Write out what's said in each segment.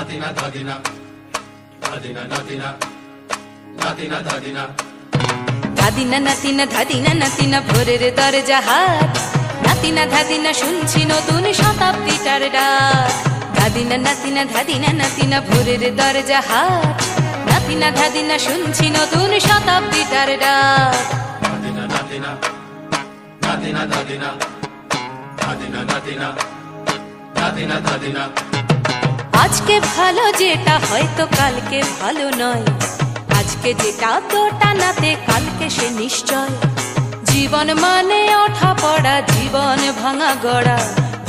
Nadina, Nadina, Nadina, Nadina, Nadina, Nadina. ধাদিনা নাতিনা ধাদিনা নাতিনা ভোরের দরজা হাট নাতিনা ধাদিনা শুনছি নতুন শতাব্দীটার ডাক ধাদিনা নাতিনা ধাদিনা নাতিনা ভোরের দরজা হাট নাতিনা ধাদিনা শুনছি নতুন শতাব্দীটার ডাক Nadina, Nadina, Nadina, Nadina, Nadina, Nadina, Nadina, Nadina. আজকে ভালো যেটা হয়তো কালকে ভালো নয় আজকে যেটা তোটা নাতে কালকে সে নিশ্চয় জীবন মানে ওঠা পড়া জীবন ভাঙা গড়া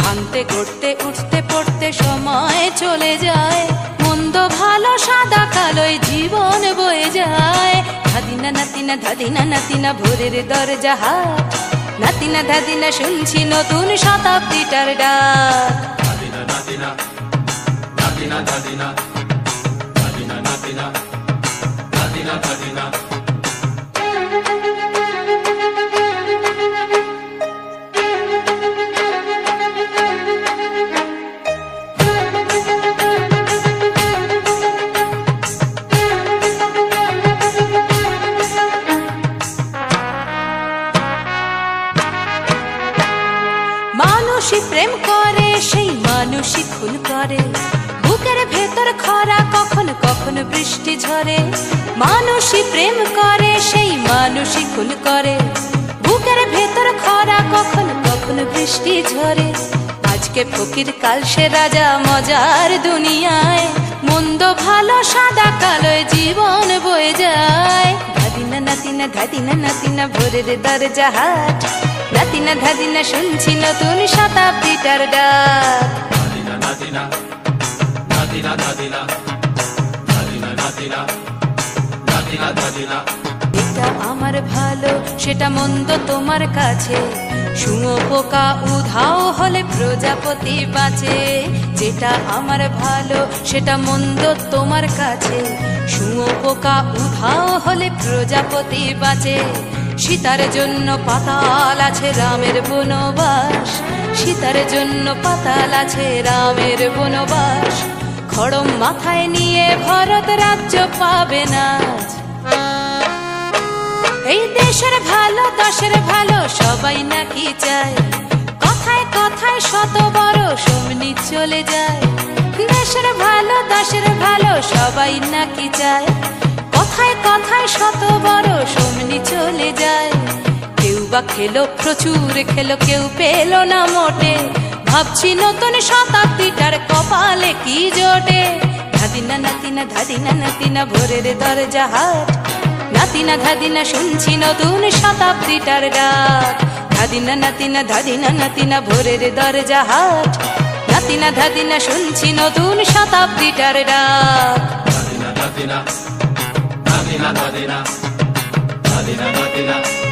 ভাঙতে গড়তে উঠতে পড়তে সময় চলে যায় মন্দ ভালো সাদা কালোয় জীবন বয়ে যায় ধাদিনা নাতিনা ধাদিনা নাতিনা ভোরের দরজা হাট নাতিনা ধাদিনা শুনছি নতুন শতাব্দীটার ডাক Nadina, Nadina, Nadina, Nadina, Nadina, Nadina, Nadina, Nadina. মানুষই প্রেম করে সেই মানুষই খুন করে বুকের ভেতর খরা কখনো কখনো বৃষ্টি ঝরে মানুষই প্রেম করে সেই মানুষই খুন করে বুকের ভেতর খরা কখনো কখনো বৃষ্টি ঝরে আজকে ফকির কাল সে রাজা মজার দুনিয়ায় মন্দ ভালো সাদা কালোয় জীবন বয়ে যায় ধাদিনা নাতিনা ধাদিনা নাতিনা ভোরের দরজা হাট নাতিনা ধাদিনা শুনছি নতুন শতাব্দীটার ডাক Nadina, Nadina, Nadina, Nadina, Nadina, Nadina, Nadina, Nadina. এটা আমার ভালো সেটা মন্দ তোমার কাছে শুঁয়োপোকা উধাও হলে প্রজাপতি বাঁচে যেটা আমার ভালো সেটা মন্দ তোমার কাছে শুঁয়োপোকা উধাও হলে প্রজাপতি বাঁচে সীতার জন্য পাতাল আছে রামের বনবাস সীতার জন্য পাতাল আছে রামের বনবাস খড়ম মাথায় নিয়ে ভরত রাজ্য পাবে না এই দেশের ভালো দশের ভালো সবাই নাকি চায় কথায় কথায় শত বড় সমনি চলে যায় দেশের ভালো দশের ভালো সবাই নাকি চায় কথায় কথায় শত বড় সমনি চলে যায় কেউ বা খেলো প্রচুর খেলো কেউ পেল না মোটে ভাবছি নতুন শতাব্দীটার কপালে কি জোটে ধাদিনা নাতিনা ধাদিনা নাতিনা ভোরের দরজা হাট নাতিনা ধাদিনা শুনছি নতুন শতাব্দীটার ডাক ধাদিনা নাতিনা ধাদিনা নাতিনা ভোরের দরজা হাট নাতিনা ধাদিনা শুনছি নতুন শতাব্দীটার ডাক Nadina, Nadina, Nadina, Nadina, Nadina, Nadina.